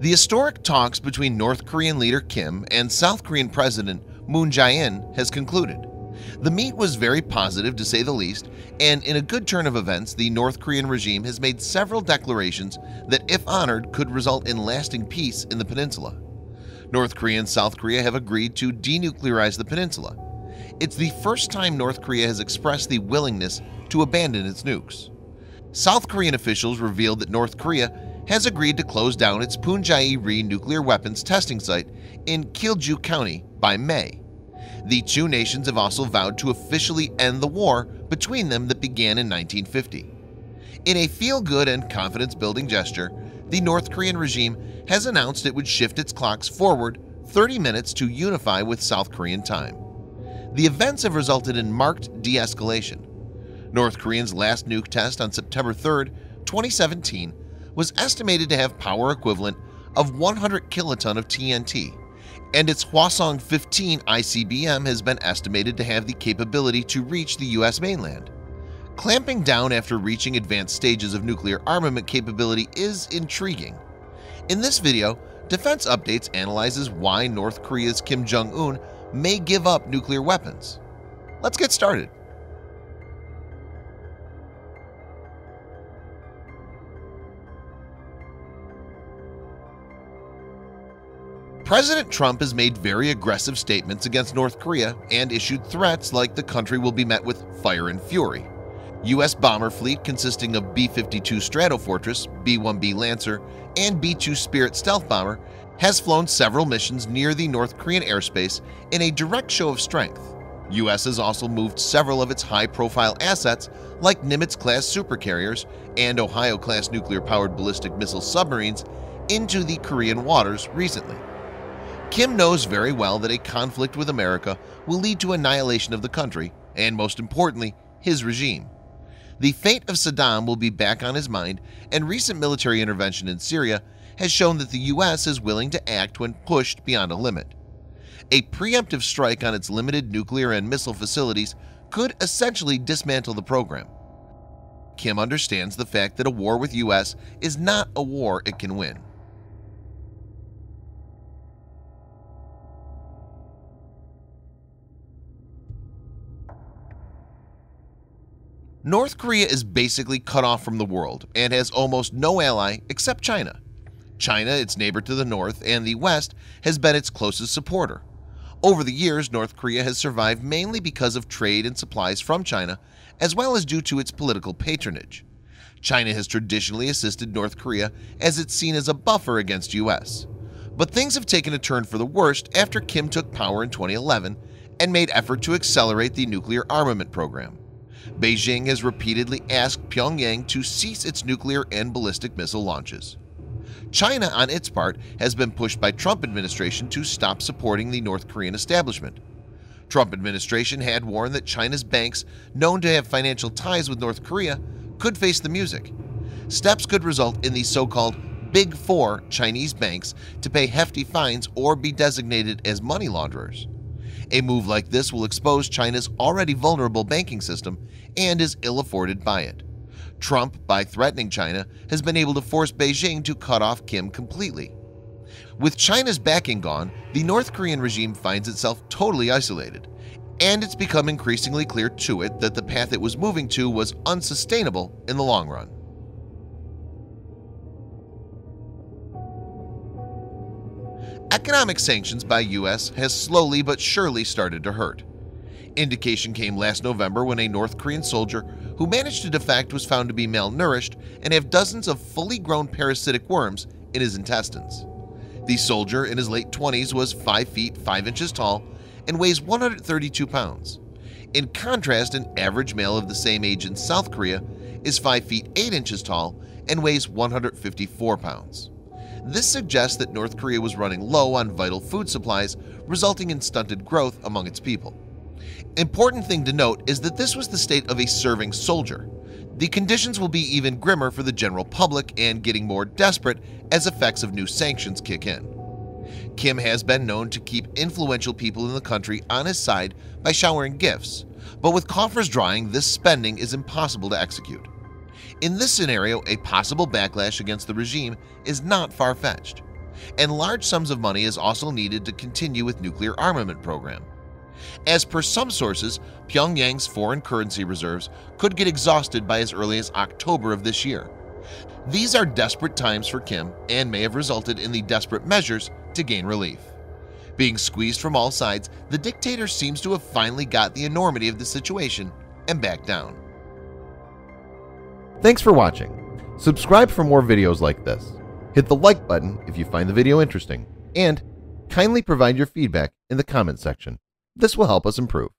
The historic talks between North Korean leader Kim and South Korean President Moon Jae-in has concluded. The meet was very positive to say the least, and in a good turn of events, the North Korean regime has made several declarations that, if honored, could result in lasting peace in the peninsula. North Korea and South Korea have agreed to denuclearize the peninsula. It's the first time North Korea has expressed the willingness to abandon its nukes. South Korean officials revealed that North Korea has agreed to close down its Punggye-ri nuclear weapons testing site in Kilju County by May. The two nations have also vowed to officially end the war between them that began in 1950. In a feel-good and confidence-building gesture, the North Korean regime has announced it would shift its clocks forward 30 minutes to unify with South Korean time. The events have resulted in marked de-escalation. North Korea's last nuke test on September 3, 2017 was estimated to have power equivalent of 100 kiloton of TNT, and its Hwasong-15 ICBM has been estimated to have the capability to reach the U.S. mainland. Clamping down after reaching advanced stages of nuclear armament capability is intriguing. In this video, Defense Updates analyzes why North Korea's Kim Jong-un may give up nuclear weapons. Let's get started. President Trump has made very aggressive statements against North Korea and issued threats like the country will be met with fire and fury. U.S. bomber fleet consisting of B-52 Stratofortress, B-1B Lancer, and B-2 Spirit stealth bomber has flown several missions near the North Korean airspace in a direct show of strength. U.S. has also moved several of its high-profile assets like Nimitz-class supercarriers and Ohio-class nuclear-powered ballistic missile submarines into the Korean waters recently. Kim knows very well that a conflict with America will lead to annihilation of the country and, most importantly, his regime. The fate of Saddam will be back on his mind, and recent military intervention in Syria has shown that the U.S. is willing to act when pushed beyond a limit. A preemptive strike on its limited nuclear and missile facilities could essentially dismantle the program. Kim understands the fact that a war with U.S. is not a war it can win. North Korea is basically cut off from the world and has almost no ally except China. China, its neighbor to the north and the west, has been its closest supporter. Over the years, North Korea has survived mainly because of trade and supplies from China, as well as due to its political patronage. China has traditionally assisted North Korea as it's seen as a buffer against U.S. But things have taken a turn for the worst after Kim took power in 2011 and made effort to accelerate the nuclear armament program. Beijing has repeatedly asked Pyongyang to cease its nuclear and ballistic missile launches. China, on its part, has been pushed by Trump administration to stop supporting the North Korean establishment. Trump administration had warned that China's banks, known to have financial ties with North Korea, could face the music. Steps could result in the so-called Big Four Chinese banks to pay hefty fines or be designated as money launderers. A move like this will expose China's already vulnerable banking system and is ill-afforded by it. Trump, by threatening China, has been able to force Beijing to cut off Kim completely. With China's backing gone, the North Korean regime finds itself totally isolated, and it's become increasingly clear to it that the path it was moving to was unsustainable in the long run. Economic sanctions by U.S. has slowly but surely started to hurt. Indication came last November when a North Korean soldier who managed to defect was found to be malnourished and have dozens of fully grown parasitic worms in his intestines. The soldier, in his late 20s, was 5 feet 5 inches tall and weighs 132 pounds. In contrast, an average male of the same age in South Korea is 5 feet 8 inches tall and weighs 154 pounds. This suggests that North Korea was running low on vital food supplies, resulting in stunted growth among its people. Important thing to note is that this was the state of a serving soldier. The conditions will be even grimmer for the general public and getting more desperate as effects of new sanctions kick in. Kim has been known to keep influential people in the country on his side by showering gifts, but with coffers drying, this spending is impossible to execute. In this scenario, a possible backlash against the regime is not far-fetched. and large sums of money is also needed to continue with nuclear armament program. As per some sources, Pyongyang's foreign currency reserves could get exhausted by as early as October of this year. These are desperate times for Kim and may have resulted in the desperate measures to gain relief. Being squeezed from all sides, the dictator seems to have finally got the enormity of the situation and backed down. Thanks for watching. Subscribe for more videos like this. Hit the like button if you find the video interesting, and kindly provide your feedback in the comment section. This will help us improve.